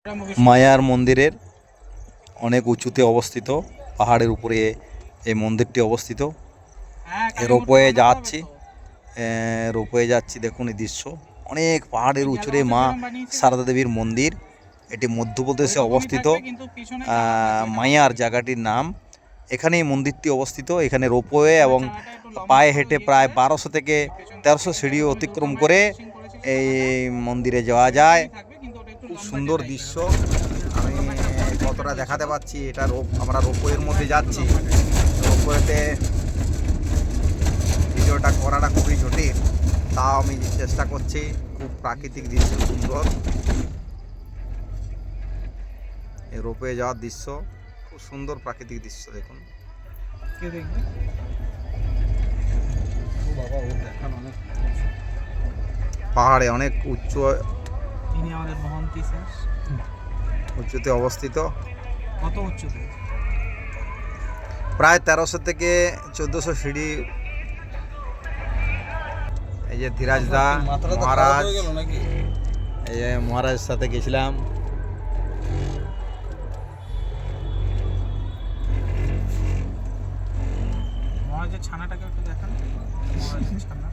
মায়ার মন্দিরের অনেক উঁচুতে অবস্থিত, পাহাড়ের উপরে এই মন্দিরটি অবস্থিত। রোপওয়ে যাচ্ছি, দেখুন এই দৃশ্য। অনেক পাহাড়ের উঁচুরে মা সারদা দেবীর মন্দির। এটি মধ্যপ্রদেশে অবস্থিত। মায়ার জায়গাটির নাম। এখানে এই মন্দিরটি অবস্থিত। এখানে রোপওয়ে এবং পায়ে হেঁটে প্রায় 1200 থেকে 1300 সিঁড়ি অতিক্রম করে এই মন্দিরে যাওয়া যায়। খুব সুন্দর দৃশ্য। আমি কতটা দেখাতে পাচ্ছি, এটা আমরা রোপওয়ের মধ্যে যাচ্ছি। রোপওয়েতে ভিডিওটা করাটা খুবই জটিল, তাও আমি চেষ্টা করছি। খুব প্রাকৃতিক দৃশ্য, সুন্দর এই রোপওয়ে যাওয়ার দৃশ্য। খুব সুন্দর প্রাকৃতিক দৃশ্য, দেখুন। পাহাড়ে অনেক উঁচুতে অবস্থিত। কত উচ্চতে? প্রায় 1300 থেকে 1400 সিঁড়ি। এই যে ধীরাজ দা মহারাজ, এই যে মহারাজের সাথে গেছিলাম। মহারাজের ছানাটাকে একটু দেখান। মহারাজের ছানা